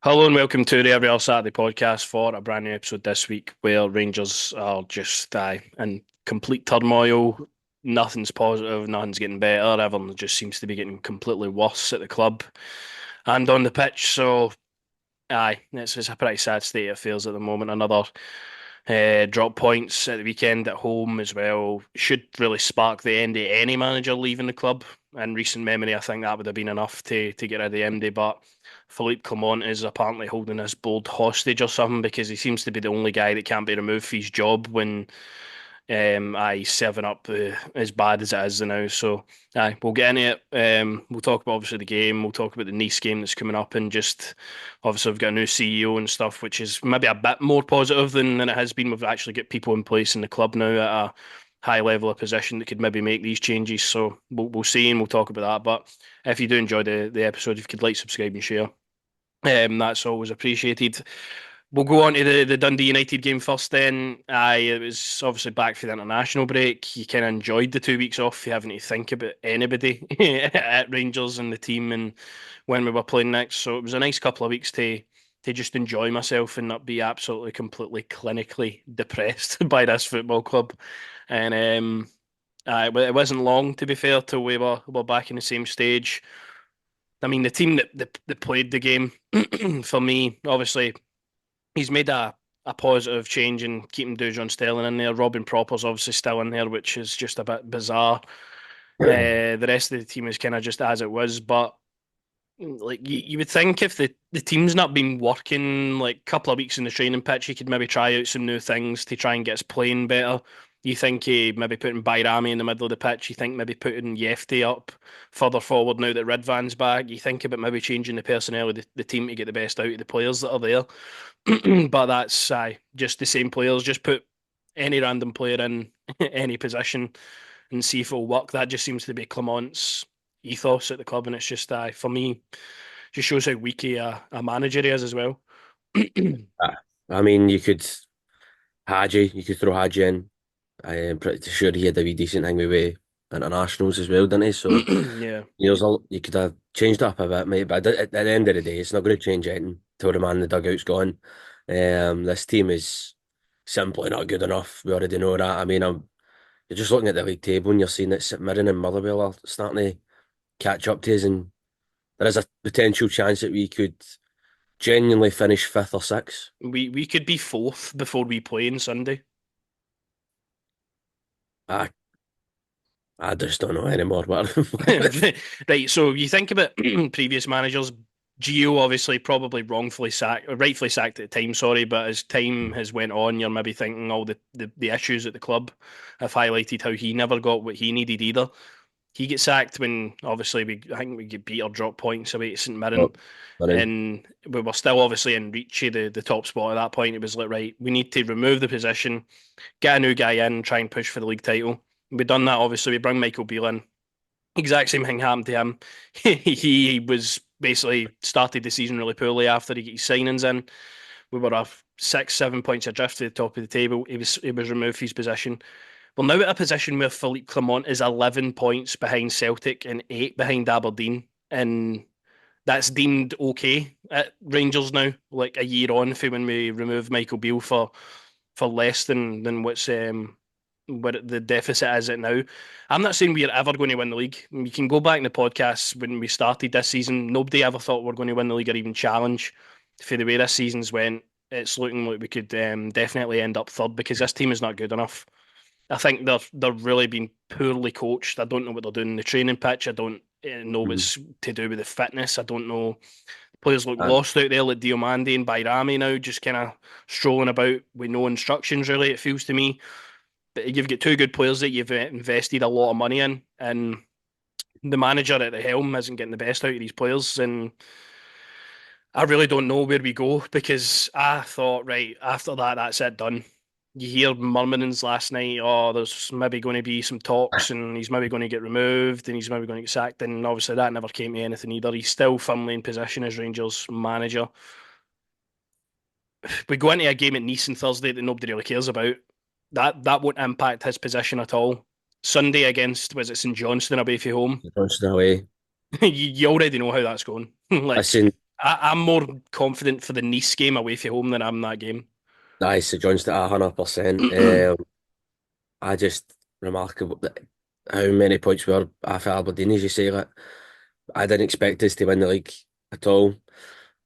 Hello and welcome to the Every Other Saturday podcast for a brand new episode this week where Rangers are just in complete turmoil. Nothing's positive, nothing's getting better. Everything just seems to be getting completely worse at the club and on the pitch. So, it's a pretty sad state of affairs at the moment. Another drop points at the weekend at home as well should really spark the end of any manager leaving the club. In recent memory, I think that would have been enough to get rid of the MD, but Philippe Clement is apparently holding his board hostage or something because he seems to be the only guy that can't be removed for his job when he's serving up as bad as it is now. So we'll get into it. We'll talk about obviously the game. We'll talk about the Nice game that's coming up, and just obviously we've got a new CEO and stuff, which is maybe a bit more positive than it has been. We've actually got people in place in the club now at a high level of position that could maybe make these changes. So we'll see and we'll talk about that. But if you do enjoy the episode, if you could like, subscribe, and share, that's always appreciated. We'll go on to the Dundee United game first then. It was obviously back for the international break. You kind of enjoyed the 2 weeks off. You having to think about anybody at Rangers and the team and when we were playing next. So it was a nice couple of weeks to just enjoy myself and not be absolutely completely clinically depressed by this football club. And it wasn't long, to be fair, till we were back in the same stage. I mean, the team that played the game for me, obviously he's made a positive change in keeping Dujon Sterling in there. Robin Propper's obviously still in there, which is just a bit bizarre. The rest of the team is kind of just as it was, but like you would think if the team's not been working like a couple of weeks in the training pitch, he could maybe try out some new things to try and get his playing better. You think he maybe putting Bayrami in the middle of the pitch. You think maybe putting Yefty up further forward now that Ridvan's back. You think about maybe changing the personnel of the team to get the best out of the players that are there. But that's just the same players. Just put any random player in any position and see if it'll work. That just seems to be Clement's ethos at the club, and it's just for me, just shows how weak a manager he is as well. I mean, you could throw Hadji in. I am pretty sure he had a wee decent hang with internationals as well, didn't he? So Yeah, you could have changed it up a bit, mate. But at the end of the day, it's not going to change anything till the man in the dugout's gone. This team is simply not good enough. We already know that. You're just looking at the league table and you're seeing that St Mirren and Motherwell are starting to catch up to us, and there is a potential chance that we could genuinely finish fifth or sixth. we could be fourth before we play on Sunday. I I just don't know anymore. But Right, so you think about previous managers. Gio obviously probably wrongfully sacked, or rightfully sacked at the time, sorry, but as time has went on, you're maybe thinking all the issues at the club have highlighted how he never got what he needed either. He gets sacked when obviously I think we get beat or drop points away to St Mirren, but then and we were still obviously in reach of the top spot at that point. It was like, right, we need to remove the position, get a new guy in, try and push for the league title. We've done that, obviously. We bring Michael Beale in. Exact same thing happened to him. He was basically started the season really poorly after he got his signings in. We were off 6, 7 points adrift to the top of the table. He was removed from his position. We're now at a position where Philippe Clement is 11 points behind Celtic and 8 behind Aberdeen. And that's deemed okay at Rangers now, like a year on for when we remove Michael Beale for less than what's what the deficit is at now. I'm not saying we're ever going to win the league. You can go back in the podcast when we started this season. Nobody ever thought we are going to win the league or even challenge. For the way this season's went, it's looking like we could definitely end up third because this team is not good enough. I think they're really being poorly coached. I don't know what they're doing in the training pitch. I don't know mhm. what's to do with the fitness. I don't know. Players look and lost out there, like Diomande and Bayrami now, just kind of strolling about with no instructions. Really, it feels to me. But you've got two good players that you've invested a lot of money in, and the manager at the helm isn't getting the best out of these players. And I really don't know where we go because I thought, right, after that, that's it, done. You hear murmurings last night, oh, there's maybe going to be some talks and he's maybe going to get removed and he's maybe going to get sacked. And obviously, that never came to anything either. He's still firmly in position as Rangers manager. We go into a game at Nice on Thursday that nobody really cares about. That won't impact his position at all. Sunday against was it St Johnstone away from home? Johnson away. You already know how that's going. I Like seen. I'm more confident for the Nice game away from home than I'm that game. Aye, St John's 100%. I just remarkable that how many points we were after Aberdeen, as you say. Like, I didn't expect us to win the league at all.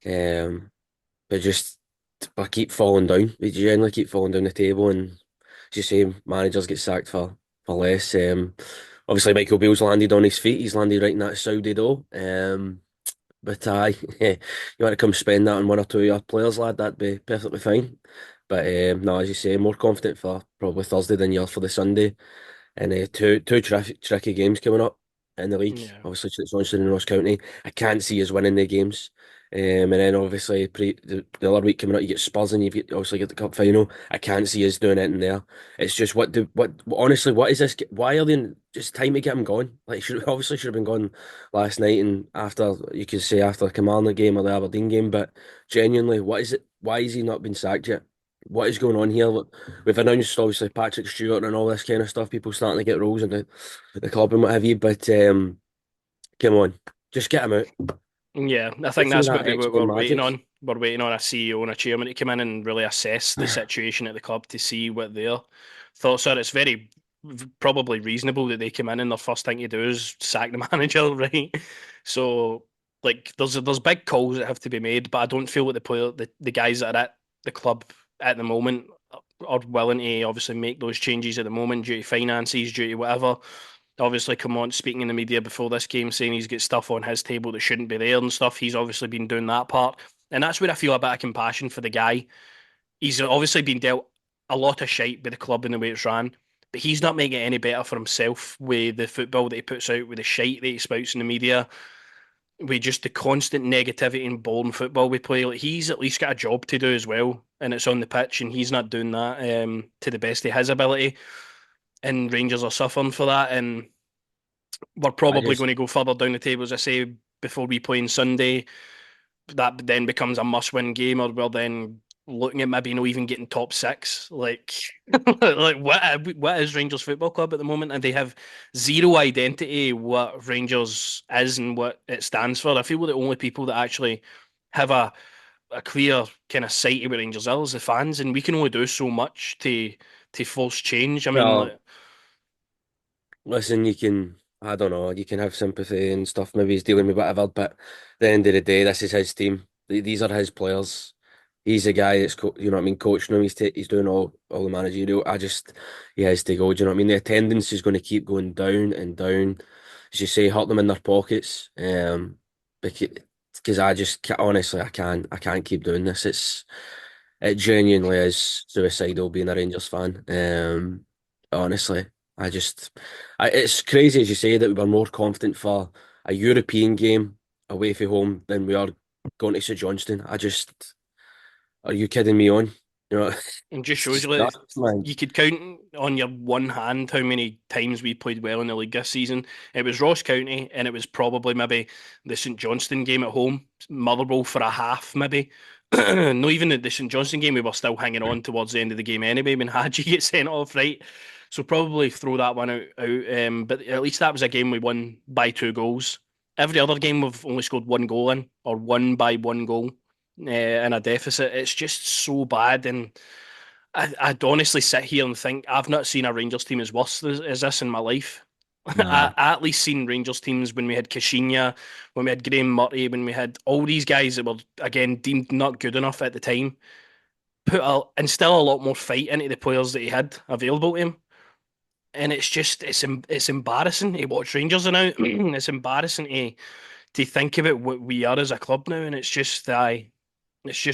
Um, but just I keep falling down. We generally keep falling down the table, and as you say, managers get sacked for less. Obviously, Michael Beale's landed on his feet. He's landed right in that Saudi dough. But aye, you want to come spend that on one or two of your players, lad, that'd be perfectly fine. But no, as you say, more confident for probably Thursday than you are for the Sunday. And two tricky games coming up in the league. Yeah. Obviously, it's Johnstone and Ross County. I can't see us winning the games. And then obviously the other week coming up, you get Spurs and obviously get the cup final. I can't see us doing it in there. It's just honestly, what is this? Why are they just time to get him gone? Like should have been gone last night and after you could say after the Kilmarnock game or the Aberdeen game. But genuinely, what is it? Why has he not been sacked yet? What is going on here? Look, we've announced obviously Patrick Stewart and all this kind of stuff. People starting to get roles in the club and what have you. But come on, just get him out. Yeah, I I think see that's that what extra we're waiting magic. on. We're waiting on a CEO and a chairman to come in and really assess the situation at the club to see what their thoughts are. It's very probably reasonable that they come in and their first thing to do is sack the manager, right? So, like, there's big calls that have to be made, but I don't feel that the guys that are at the club at the moment are willing to obviously make those changes at the moment due to finances, due to whatever. Obviously, Clement speaking in the media before this game saying he's got stuff on his table that shouldn't be there and stuff. He's obviously been doing that part. And that's where I feel a bit of compassion for the guy. He's obviously been dealt a lot of shite by the club in the way it's ran, but he's not making it any better for himself with the football that he puts out, with the shite that he spouts in the media, with just the constant negativity and boring football we play. Like he's at least got a job to do as well, and it's on the pitch, and he's not doing that to the best of his ability. And Rangers are suffering for that, and we're I probably just going to go further down the table, as I say, before we play on Sunday. That then becomes a must-win game, or we're then looking at maybe not even getting top six. Like, like what is Rangers Football Club at the moment? And they have zero identity what Rangers is and what it stands for. I feel we're the only people that actually have a clear kind of sight of what Rangers are as the fans, and we can only do so much to force change. I mean, well, like, listen, I don't know, you can have sympathy and stuff. Maybe he's dealing with whatever, but at the end of the day, this is his team. These are his players. He's the guy that's you know what I mean, coaching them. He's doing all the managerial. He has to go. Do you know what I mean? The attendance is going to keep going down and down, as you say, hurt them in their pockets. Because honestly, I can't keep doing this. It genuinely is suicidal being a Rangers fan. Honestly, I just, it's crazy as you say that we were more confident for a European game away from home than we are going to St Johnstone. Are you kidding me on? You know, it just it's shows just you like nuts, man. you could count on your one hand how many times we played well in the league this season. It was Ross County, and it was probably maybe the St Johnstone game at home, Motherwell for a half, maybe. No, even the St Johnstone game, we were still hanging on towards the end of the game anyway when Hadji gets sent off, right? So probably throw that one out. But at least that was a game we won by 2 goals. Every other game we've only scored 1 goal in, or won by 1 goal in a deficit. It's just so bad, and I'd honestly sit here and think I've not seen a Rangers team as worse as this in my life. Nah, I at least seen Rangers teams when we had Kashinya, when we had Graham Murray, when we had all these guys that were again deemed not good enough at the time, instill a lot more fight into the players that he had available to him. And it's just it's embarrassing to watch Rangers now. It's embarrassing to think about what we are as a club now, and it's just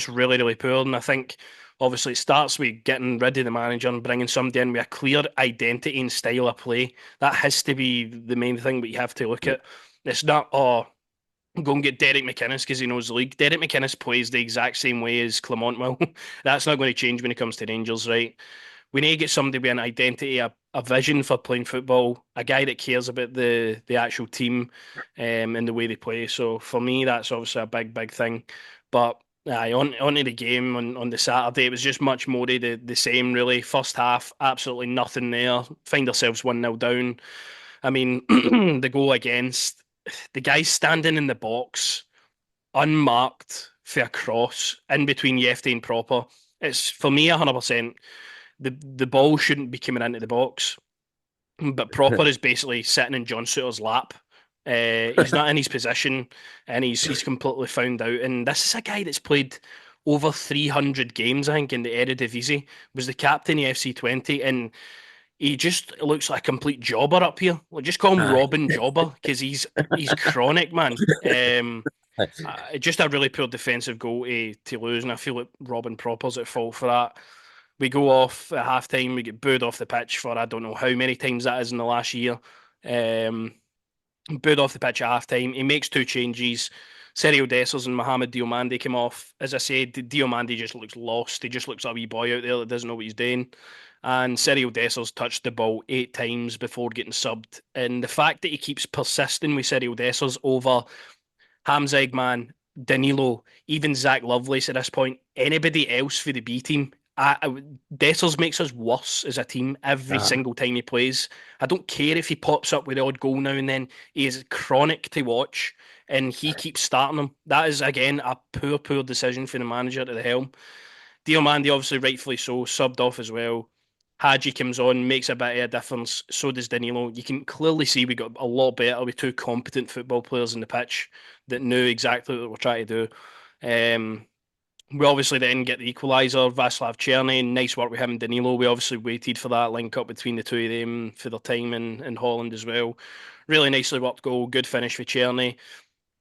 really, really poor. And I think obviously it starts with getting rid of the manager and bringing somebody in with a clear identity and style of play. That has to be the main thing that you have to look at. It's not, oh, go and get Derek McInnes because he knows the league. Derek McInnes plays the exact same way as Clement will. That's not going to change when it comes to Rangers, right? We need to get somebody with an identity, a vision for playing football, a guy that cares about the actual team and the way they play. So for me, that's obviously a big, big thing. But aye, onto the game on the Saturday, it was just much more of the same, really. First half, absolutely nothing there. Find ourselves 1-0 down. I mean, the goal against the guys standing in the box unmarked for a cross in between Yefty and Proper. It's for me 100%. The ball shouldn't be coming into the box, but Proper is basically sitting in John Souttar's lap. He's not in his position, and he's completely found out. And this is a guy that's played over 300 games, I think, in the Eredivisie. Was the captain of FC20, and he just looks like a complete jobber up here. Like, just call him Aye. Robin Jobber because he's chronic, man. Just a really poor defensive goal to lose, and I feel like Robin Proper's at fault for that. We go off at half time, we get booed off the pitch for I don't know how many times that is in the last year. Um, Booed off the pitch at half time. He makes two changes. Sergio Dessers and Mohamed Diomande came off. As I said, Diomande just looks lost. He just looks like a wee boy out there that doesn't know what he's doing. And Sergio Dessers touched the ball 8 times before getting subbed. And the fact that he keeps persisting with Sergio Dessers over Hamza Eggman, Danilo, even Zach Lovelace at this point, anybody else for the B team. Dessers makes us worse as a team every Ah, single time he plays. I don't care if he pops up with the odd goal now and then. He is chronic to watch, and he keeps starting him. That is again a poor, poor decision for the manager at the helm. Diomande, obviously, rightfully so, subbed off as well. Hadji comes on, makes a bit of a difference. So does Danilo. You can clearly see we got a lot better with two competent football players in the pitch that knew exactly what we're trying to do. We obviously then get the equaliser, Václav Černý. Nice work with him and Danilo. We obviously waited for that link up between the two of them for their time in Holland as well. Really nicely worked goal, good finish for Černý.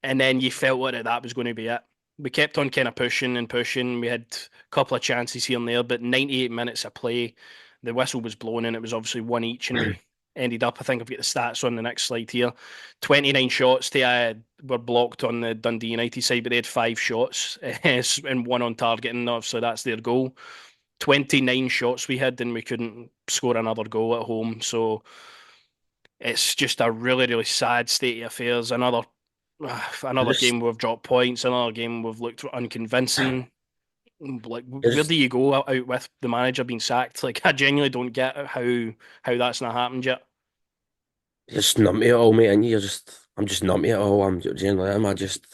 And then you felt like that was going to be it. We kept on kind of pushing and pushing. We had a couple of chances here and there, but 98 minutes of play, the whistle was blown and it was obviously one each, and we ended up, I think I've got the stats on the next slide here, 29 shots were blocked on the Dundee United side, but they had 5 shots and one on target, and obviously that's their goal. 29 shots we had and we couldn't score another goal at home. So it's just a really, really sad state of affairs. Another just, game we've dropped points. Another game we've looked unconvincing. Like, where do just, you go out with the manager being sacked? Like, I genuinely don't get how that's not happened yet. just numb to it all, mate. And I'm just numb to it all. I'm genuinely, I just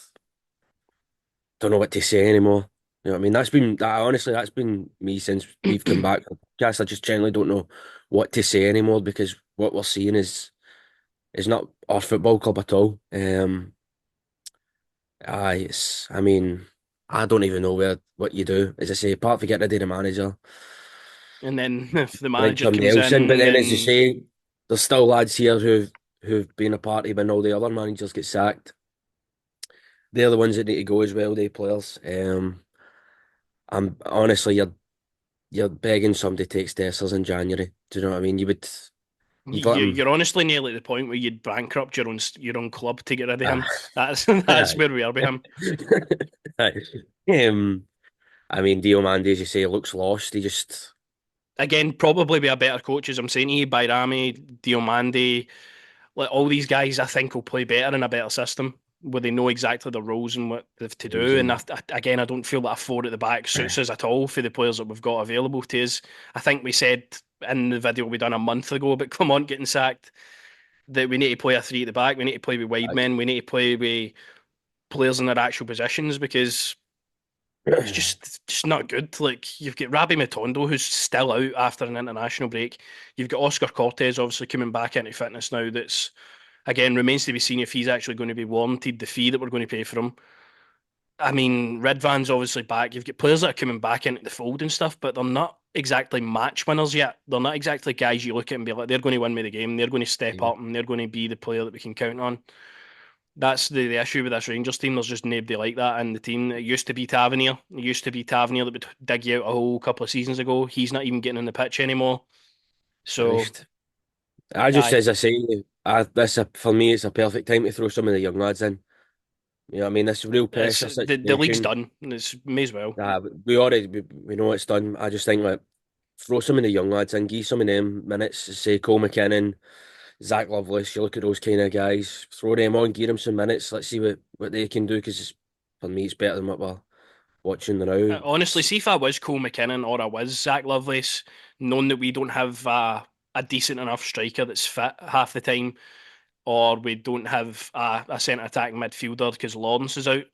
don't know what to say anymore. You know what I mean? Honestly, that's been me since we've come back from the podcast. I just generally don't know what to say anymore because what we're seeing is not our football club at all. I mean, I don't even know what you do. As I say, apart from getting rid of the manager, And then if the bring manager somebody comes else in. But in, then, as you then say, there's still lads here who've been a party when all the other managers get sacked. They're the ones that need to go as well, they players. I'm honestly, you're begging somebody to take Stessers in January. Do you know what I mean? You'd let him. you're honestly nearly at the point where you'd bankrupt your own club to get rid of him. Ah, That's aye. where we are with him. Aye. Um, I mean, Diomande, as you say, looks lost. He just Again, probably be a better coach, as I'm saying to you. Bayrami, Diomande, like all these guys, I think will play better in a better system where they know exactly the roles and what they've to do. And again, I don't feel that a four at the back suits us at all for the players that we've got available to us. I think we said in the video we done a month ago about Clement getting sacked that we need to play a three at the back. We need to play with wide men. We need to play with players in their actual positions because it's just not good. Like, you've got Rabbi Matondo who's still out after an international break. You've got Oscar Cortez obviously coming back into fitness now. That's again remains to be seen if he's actually going to be warranted the fee that we're going to pay for him. I mean, Redvan's obviously back. You've got players that are coming back into the fold and stuff, but they're not exactly match winners yet. They're not exactly guys you look at and be like, they're going to win me the game. They're going to step up and they're going to be the player that we can count on. That's the issue with this Rangers team. There's just nobody like that in the team. It used to be Tavernier. It used to be Tavernier that would dig you out a whole couple of seasons ago. He's not even getting in the pitch anymore. So, finished. I just, aye, as I say, for me, it's a perfect time to throw some of the young lads in. You know what I mean? This real it's pressure the league's situation. done. It's may as well. We know it's done. I just think like throw some of the young lads in, give some of them minutes. Say Cole McKinnon, Zach Lovelace. You look at those kind of guys. Throw them on, give them some minutes. Let's see what they can do. Because for me, it's better than what we're watching now. Honestly, see if I was Cole McKinnon or I was Zach Lovelace, knowing that we don't have a decent enough striker that's fit half the time, or we don't have a centre attacking midfielder because Lawrence is out.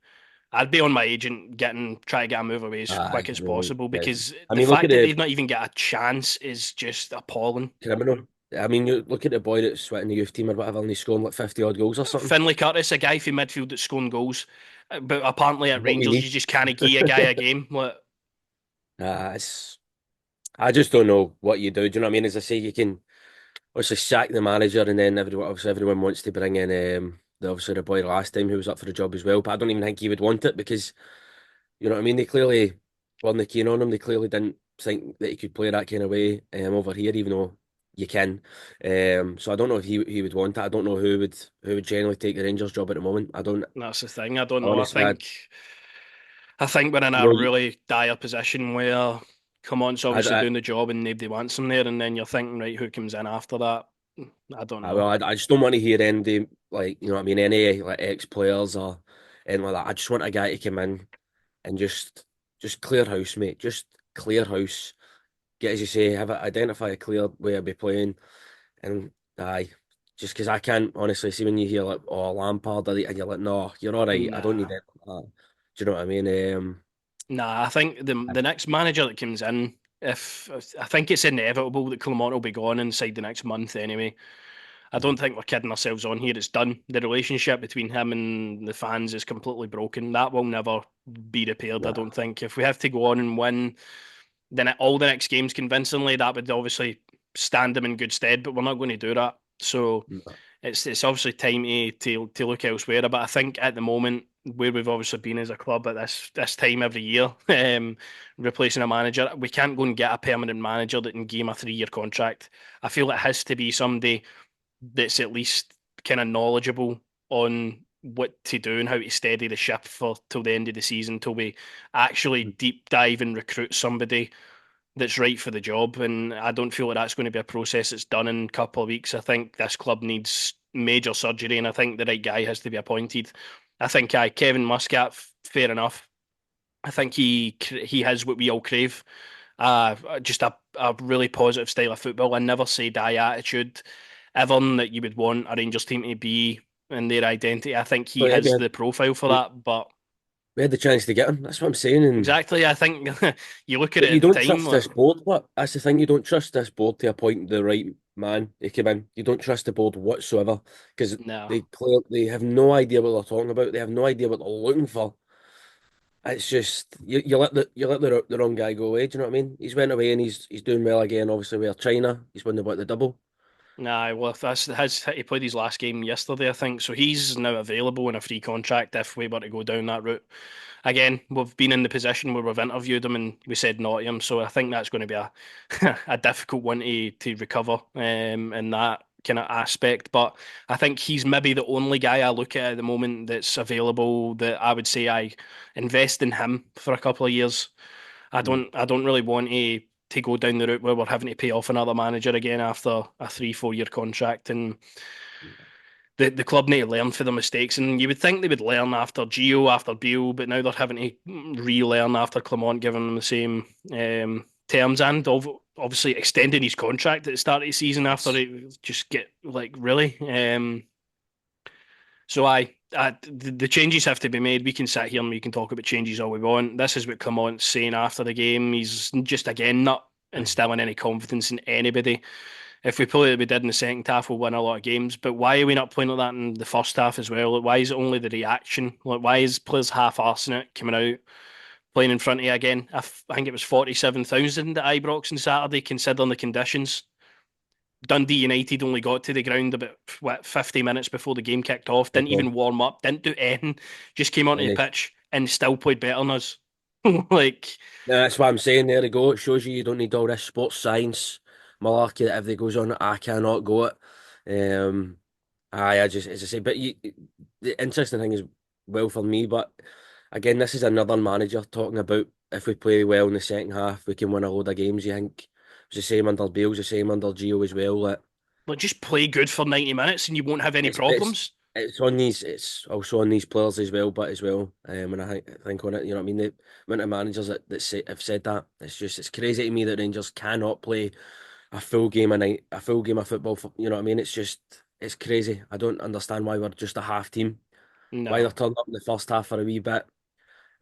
I'd be on my agent try to get a move away as Aye, quick as no, possible yes. because I the mean, look at fact that the they've not even got a chance is just appalling. criminal. I mean, you look at the boy that's in the youth team or whatever, and he's scoring like 50 odd goals or something. Finlay Curtis, a guy from midfield that's scoring goals, but apparently at What we Rangers need. you just can't give a guy a game. Like, It's, I just don't know what you do. Do you know what I mean? As I say, you can obviously sack the manager, and then everyone wants to bring in obviously the boy last time who was up for the job as well. But I don't even think he would want it because you know what I mean. They clearly weren't keen on him. They clearly didn't think that he could play that kind of way over here, even though you can. So I don't know if he would want it. I don't know who would generally take the Rangers job at the moment. I don't that's the thing. I don't know. honestly. I think we're in You a know, really dire position where Clement's obviously I, doing the job and nobody wants him there, and then you're thinking, right, who comes in after that? I don't well, know. I just don't want to hear any like you know what I mean any like ex players or anything like that. I just want a guy to come in and just clear house, mate. Just clear house. Get as you say, identify a clear way of be playing, and aye, just because I can't honestly see when you hear like oh Lampard and you're like no, you're all right. I don't need Nah, that. Do you know what I mean? nah. I think the next manager that comes in, if I think it's inevitable that Clement will be gone inside the next month anyway. I don't think we're kidding ourselves on here. It's done. The relationship between him and the fans is completely broken. That will never be repaired, I Nah, don't think. If we have to go on and win then all the next games convincingly, that would obviously stand them in good stead, but we're not going to do that. So nah, it's obviously time to look elsewhere. But I think at the moment, where we've obviously been as a club at this time every year, replacing a manager, we can't go and get a permanent manager that can give him a 3 year contract. I feel it has to be somebody that's at least kind of knowledgeable on what to do and how to steady the ship for till the end of the season till we actually deep dive and recruit somebody that's right for the job. And I don't feel like that's going to be a process that's done in a couple of weeks. I think this club needs major surgery, and I think the right guy has to be appointed. I think Kevin Muscat, fair enough. I think he has what we all crave. Just a really positive style of football, a never say die attitude, everything that you would want a Rangers team to be in their identity. I think he but yeah, has the profile for we, that. But we had the chance to get him. That's what I'm saying, and. exactly, I think you look at But it you at the don't time, trust like, this board. What? That's the thing. You don't trust this board to appoint the right man to come in. You don't trust the board whatsoever because no. they have no idea what they're talking about. They have no idea what they're looking for. It's just you let the wrong guy go away. Do you know what I mean? He's went away and he's doing well again. Obviously, with China, he's won the double. Nah, well, that's he played his last game yesterday, I think. So he's now available in a free contract if we were to go down that route. Again, we've been in the position where we've interviewed him and we said not to him. So I think that's going to be a a difficult one to recover in that kind of aspect. But I think he's maybe the only guy I look at the moment that's available that I would say I invest in him for a couple of years. Mm. I don't really want to go down the route where we're having to pay off another manager again after a 3 4 year contract. And the club need to learn for their mistakes. And you would think they would learn after Gio, after Beale, but now they're having to relearn after Clement giving them the same terms and obviously extending his contract at the start of the season after It's, it just get like really. So the changes have to be made. We can sit here and we can talk about changes all we want. This is what Clement's saying after the game. He's just again not instilling any confidence in anybody. If we play like we did in the second half, we'll win a lot of games. But why are we not playing like that in the first half as well? Like, why is it only the reaction? Like, why is players half-arsing it, coming out, playing in front of you again? I think it was 47,000 at Ibrox on Saturday, considering the conditions. Dundee United only got to the ground about 50 minutes before the game kicked off. Didn't even warm up. Didn't do anything. Just came onto and the it's, pitch and still played better than us. Like, that's what I'm saying. There you go. It shows you don't need all this sports science malarkey that everything goes on. I cannot go it. Um, I just as I say, but the interesting thing is well for me. But again, this is another manager talking about if we play well in the second half, we can win a load of games. You think it's the same under Bale's, the same under Gio as well. That like, just play good for 90 minutes and you won't have any it's problems. it's on these. It's also on these players as well, but as well. And I think on it, you know what I mean. The amount of managers that have said that it's crazy to me that Rangers cannot play a full game a night, a full game of football. You know what I mean? It's crazy. I don't understand why we're just a half team. Why No. they're turned up in the first half for a wee bit.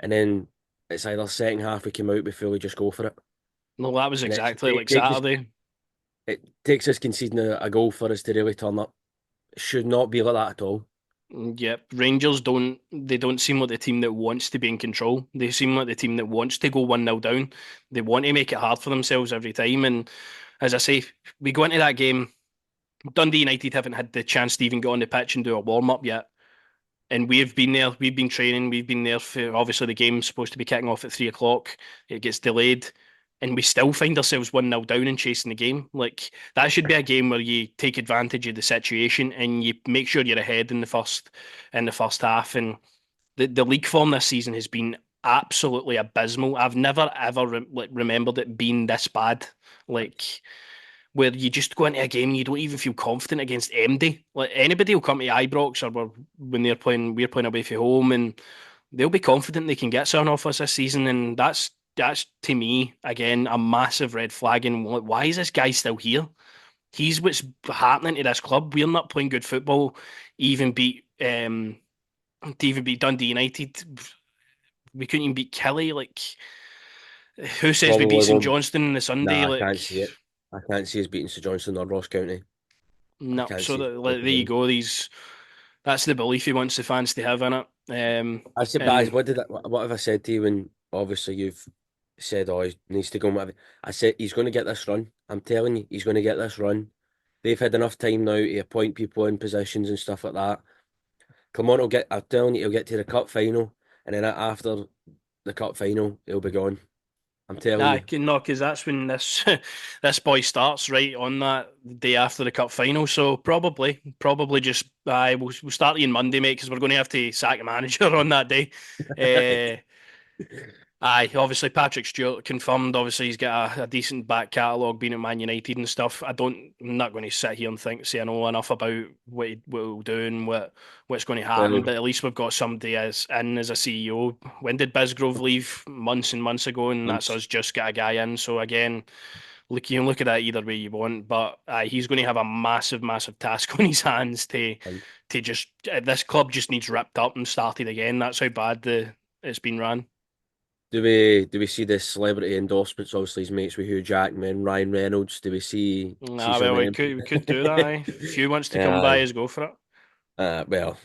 and then it's either second half we come out before we just go for it, No, that was and exactly like Saturday. it takes us conceding a goal for us to really turn up. It should not be like that at all. Yep, Rangers don't seem like the team that wants to be in control. They seem like the team that wants to go 1-0 down. They want to make it hard for themselves every time. And as I say, we go into that game, Dundee United haven't had the chance to even get on the pitch and do a warm up yet. And we've been there, we've been training, we've been there for obviously the game's supposed to be kicking off at 3 o'clock. It gets delayed, and we still find ourselves 1-0 down and chasing the game. Like that should be a game where you take advantage of the situation and you make sure you're ahead in the first half. And the league form this season has been absolutely abysmal. I've never ever remembered it being this bad. Like where you just go into a game and you don't even feel confident against MD. Like anybody will come to Ibrox or when we're playing away from home, and they'll be confident they can get something off us this season, and that's to me again a massive red flag. And why is this guy still here? He's what's happening to this club. We're not playing good football. Even beat to even beat Dundee United. We couldn't even beat Kelly. Like who says we beat Probably St won't. Johnstone on the Sunday? Nah, I Like can't see it. I can't see us beating St Johnstone or Ross County. I no. can't So see it. like, there you go. These That's the belief he wants the fans to have in it. I said, but And what have I said to you when obviously you've said, oh, he needs to go and whatever. I said, he's going to get this run. I'm telling you, he's going to get this run. They've had enough time now to appoint people in positions and stuff like that. Clement will get, I'm telling you, he'll get to the cup final. And then after the cup final, he'll be gone. I'm telling I you. can knock because that's when this this boy starts right on that day after the cup final. So probably just we'll start you on Monday, mate, because we're going to have to sack a manager on that day. Uh, obviously Patrick Stewart confirmed. Obviously he's got a decent back catalogue being at Man United and stuff. I'm not going to sit here and say I know enough about what he'll do and what's going to happen. Well, But at least we've got somebody as a CEO. When did Bisgrove leave? Months and months ago, and that's once, us just got a guy in. So again, look, you can look at that either way you want, but he's going to have a massive task on his hands to just this club just needs ripped up and started again. That's how bad it's been run. do we see the celebrity endorsements? Obviously, he's mates with Hugh Jackman, Ryan Reynolds. Do we see Ah, some well, of them? we could do that. Aye. If you wants to come by, Aye. us go for it. Well,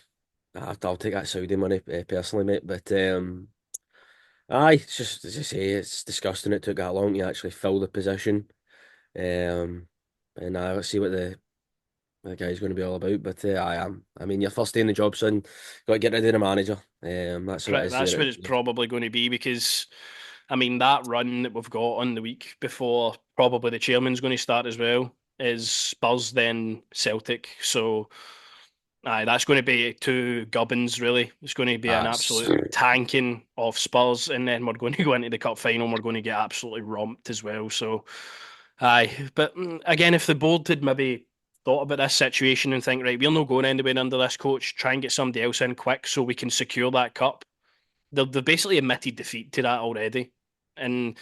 I'll take that Saudi money personally, mate. But aye, it's just as I say, it's disgusting. It took that long to actually fill the position. Um, and let's see what the guy's going to be all about. But I am. I mean, your first day in the job, son. Got to get rid of the manager. That's how it is That's here. what it's probably going to be because, I mean, that run that we've got on the week before probably the chairman's going to start as well is Spurs then Celtic. So, aye, that's going to be two gubbins really. It's going to be an That's absolute tanking of Spurs, and then we're going to go into the cup final and we're going to get absolutely romped as well. So, aye, but again, if the board had maybe thought about this situation and think, right, we're not going anywhere under this coach, try and get somebody else in quick so we can secure that cup. They've basically admitted defeat to that already, and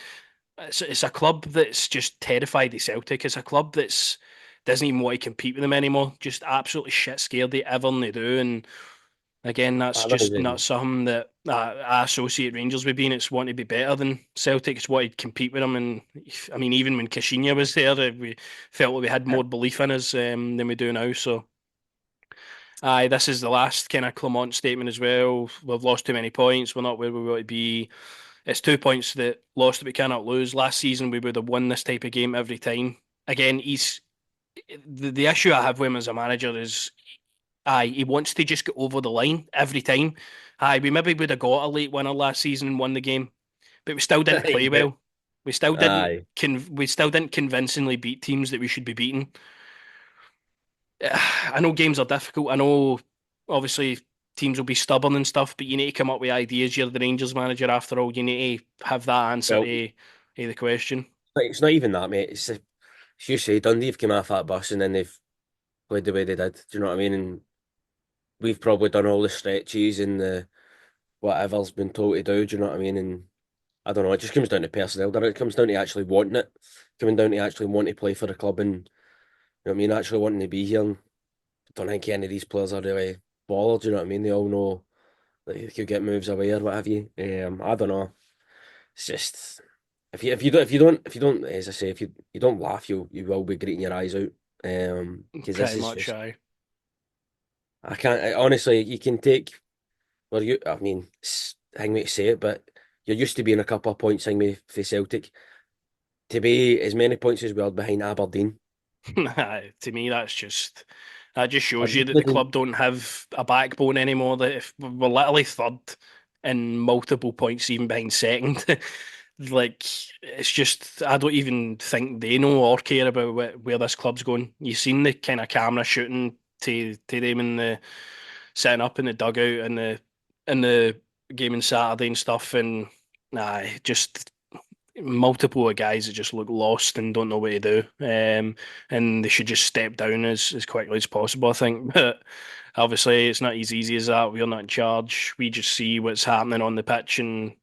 it's a club that's just terrified of Celtic. It's a club that's doesn't even want to compete with them anymore. Just absolutely shit scared of everything they do, and again, that's I don't just not even. something that I associate Rangers with being. It's wanting to be better than Celtic. It's wanting to compete with them. And I mean, even when Caixinha was there, we felt like we had more belief in us than we do now. So, aye, this is the last kind of Clement statement as well. We've lost too many points. We're not where we want to be. It's 2 points that lost that we cannot lose. Last season, we would have won this type of game every time. Again, he's the issue I have with him as a manager is aye, he wants to just get over the line every time. Aye, we maybe would have got a late winner last season and won the game, but we still didn't play well. Aye. We still didn't convincingly beat teams that we should be beating. I know games are difficult. I know obviously teams will be stubborn and stuff, but you need to come up with ideas. You're the Rangers manager after all. You need to have that answer Well, to the question. it's not even that, mate. As you say, Dundee have come off that bus and then they've played the way they did. Do you know what I mean? And we've probably done all the stretches and the whatever's been told to do. Do you know what I mean? And I don't know. It just comes down to personnel. It comes down to actually wanting it, coming down to actually wanting to play for the club, and you know what I mean. Actually wanting to be here. And I don't think any of these players are really ballers. Do you know what I mean? They all know. like they could get moves away or what have you. I don't know. It's just if you don't, as I say, if you don't laugh, you will be gritting your eyes out. Because this Pretty is much, just aye. I can't honestly. You can take well, I mean, hang me to say it, but you're used to being a couple of points hang me for Celtic to be as many points as we are behind Aberdeen. To me, that just I shows you just that the wouldn't. club don't have a backbone anymore. That if we're literally third in multiple points, even behind second, like it's just I don't even think they know or care about where this club's going. You've seen the kind of camera shooting to them in the setting up in the dugout and the game on Saturday and stuff, and just multiple of guys that just look lost and don't know what to do. And they should just step down as quickly as possible, I think. But obviously, it's not as easy as that. We're not in charge. We just see what's happening on the pitch and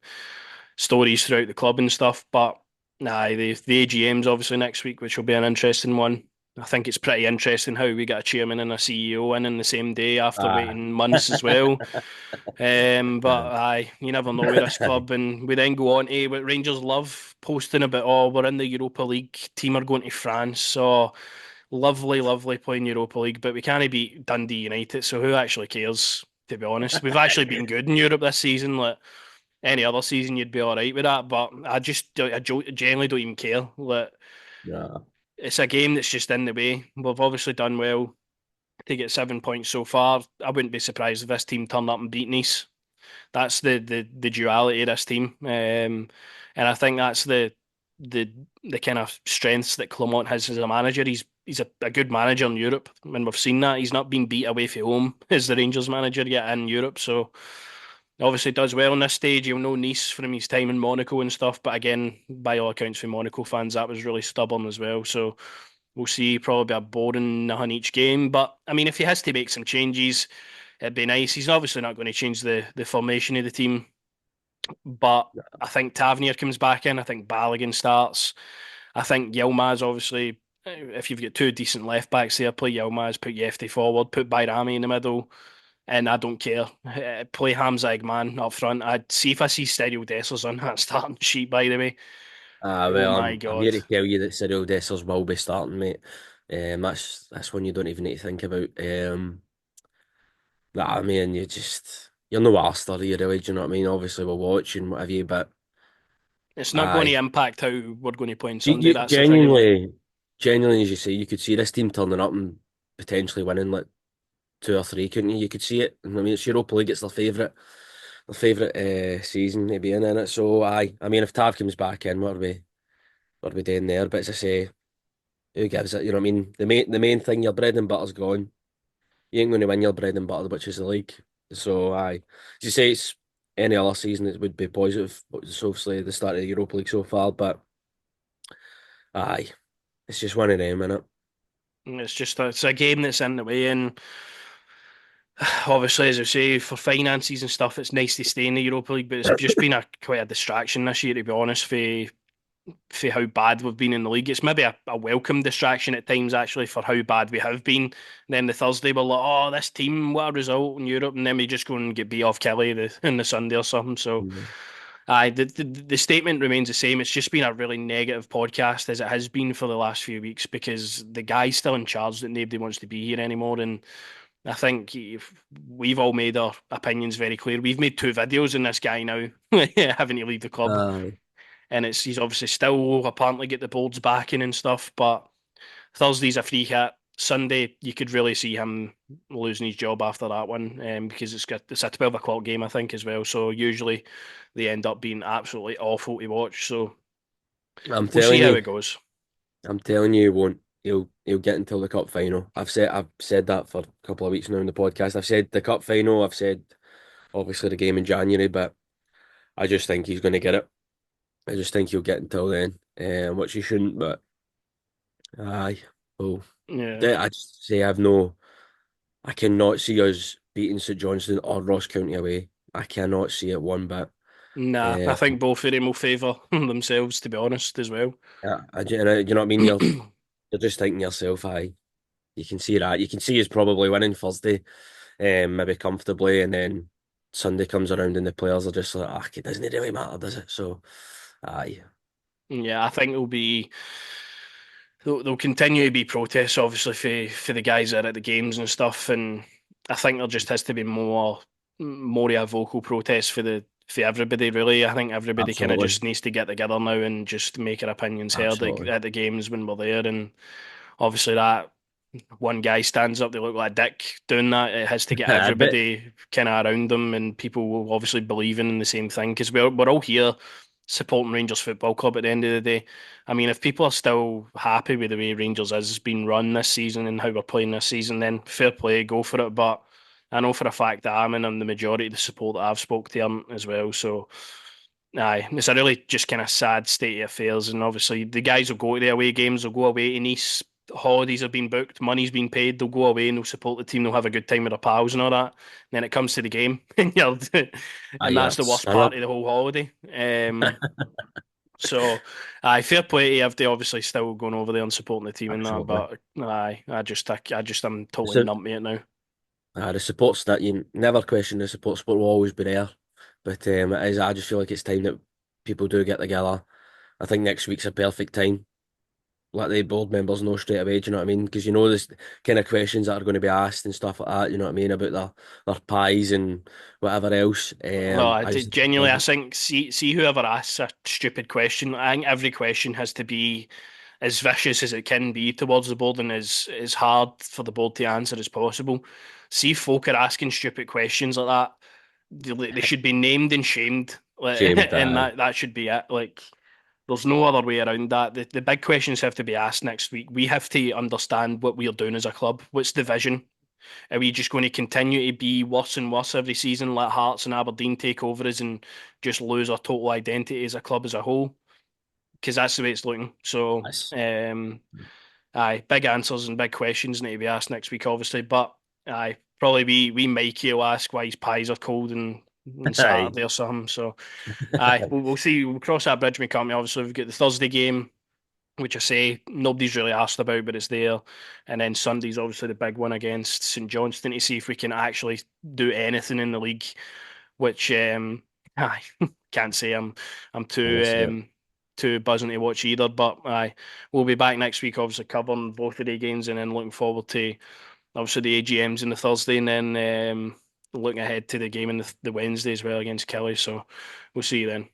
stories throughout the club and stuff. But the AGM's obviously next week, which will be an interesting one. I think it's pretty interesting how we got a chairman and a CEO in the same day after Ah. waiting months as well. But you never know with this club, and we then go on to what Rangers love posting about. Oh, we're in the Europa League. Team are going to France. So lovely, lovely playing Europa League, but we can't beat Dundee United. So who actually cares? To be honest, we've actually been good in Europe this season. Like any other season, you'd be all right with that. But generally don't even care. Like Yeah. it's a game that's just in the way. We've obviously done well to get 7 points so far. I wouldn't be surprised if this team turned up and beat Nice. That's the duality of this team, and I think that's the the kind of strengths that Clement has as a manager. He's a good manager in Europe, and we've seen that he's not been beat away from home as the Rangers manager yet in Europe. So obviously does well on this stage. You'll know Nice from his time in Monaco and stuff, but again, by all accounts, for Monaco fans, that was really stubborn as well. So we'll see probably a boring nothing each game. But I mean, if he has to make some changes, it'd be nice. He's obviously not going to change the formation of the team, but I think Tavernier comes back in. I think Balogun starts. I think Yilmaz obviously. If you've got two decent left backs there, play Yilmaz, put Yefty forward, put Bayrami in the middle, and I don't care. Play Hamza Eggman up front. I'd see if I see Stereo Dessers on that starting sheet. By the way, oh Well, my I'm here god, to tell you that Cyril Dessers will be starting, mate. That's one you don't even need to think about. I mean, you're no arsed, are you, really? Do you know what I mean? Obviously, we'll watch and what have you, but it's not going to aye, impact how we're going to play on Sunday. you That's the thing about it. genuinely, as you say, you could see this team turning up and potentially winning like two or three, couldn't you? You could see it. And I mean, it's Europa League; it's their favourite season to be in it. So, aye, I mean, if Tav comes back in, what are we doing there? But as I say, who gives it? You know what I mean? The main thing, your bread and butter's gone. You ain't going to win your bread and butter, which is the league. So, aye, as you say, it's any other season it would be positive. But it's obviously the start of the Europa League so far, but aye, it's just one of them, innit? It's a game that's in the way, and obviously, as I say, for finances and stuff, it's nice to stay in the Europa League, but it's just been a quite a distraction this year, to be honest, for how bad we've been in the league. It's maybe a welcome distraction at times, actually, for how bad we have been. And then the Thursday, we're like, oh, this team, what a result in Europe, and then we just go and get beat off Kelly in the Sunday or something. So, Mm. the statement remains the same. It's just been a really negative podcast, as it has been for the last few weeks, because the guy's still in charge that nobody wants to be here anymore, and I think we've all made our opinions very clear. We've made two videos on this guy now, having to leave the club, Aye. and he's obviously still apparently get the board's backing and stuff. But Thursday's a free hit. Sunday, you could really see him losing his job after that one, because it's a 12 o'clock game, I think, as well. So usually they end up being absolutely awful to watch. So I'm we'll see telling how you, it goes. I'm telling you, he won't. He'll get until the cup final. I've said that for a couple of weeks now in the podcast. I've said the cup final. I've said obviously the game in January, but I just think he's going to get it. I just think he'll get until then, which he shouldn't. But aye, well, Yeah, I just say I cannot see us beating St Johnstone or Ross County away. I cannot see it one bit. nah, I Uh, think both of them will favour themselves, to be honest, as well. you know what I mean? You're just thinking to yourself, aye, you can see that. You can see he's probably winning Thursday, maybe comfortably, and then. Sunday comes around and the players are just like, ah, it doesn't really matter, does it? So, aye, Yeah, I think there'll continue to be protests, obviously, for the guys that are at the games and stuff. And I think there just has to be more of a vocal protest for everybody, really. I think everybody kind of absolutely, just needs to get together now and just make their opinions heard absolutely. at the games when we're there. And obviously, that one guy stands up, they look like a dick doing that. It has to get I bet. everybody kind of around them and people will obviously believing in the same thing because we're all here supporting Rangers Football Club at the end of the day. I mean, if people are still happy with the way Rangers has been run this season and how we're playing this season, then fair play, go for it. But I know for a fact that I'm in on the majority of the support that I've spoke to him as well. So aye, it's a really just kind of sad state of affairs, and obviously the guys will go to the away games, they'll go away to Nice, holidays have been booked, money's been paid, they'll go away and they'll support the team, they'll have a good time with their pals and all that. And then it comes to the game, and and Aye, that's the that's worst I part know. of the whole holiday. So, aye, fair play to you if they obviously still going over there and supporting the team and that, Absolutely. but aye, I'm totally So, numb to it now. the support's that you never question the support will always be there. But it is, I just feel like it's time that people do get together. I think next week's a perfect time. Let the board members know straight away, do you know what I mean? Because you know this kind of questions that are going to be asked and stuff like that, you know what I mean, about their pies and whatever else. No, I just think it's genuinely, I perfect. think see whoever asks a stupid question. I think every question has to be as vicious as it can be towards the board and as hard for the board to answer as possible. See if folk are asking stupid questions like that, they should be named and shamed, like, Shamed, and that should be it. Like, there's no other way around that. The big questions have to be asked next week. We have to understand what we're doing as a club. What's the vision? Are we just going to continue to be worse and worse every season, let Hearts and Aberdeen take over us and just lose our total identity as a club as a whole? Because that's the way it's looking. So, that's aye, big answers and big questions need to be asked next week, obviously. But aye, probably we Mikey will ask why his pies are cold and aye. Saturday or something. So, aye, we'll see. We'll cross that bridge when we come. Obviously, we've got the Thursday game, which I say nobody's really asked about, but it's there. And then Sunday's obviously the big one against St Johnstone to see if we can actually do anything in the league. Which I can't say I'm Honestly, too buzzing to watch either. But I we'll be back next week, obviously covering both of the games, and then looking forward to obviously the AGMs in the Thursday, and then looking ahead to the game in the Wednesday as well against Kelly. So we'll see you then.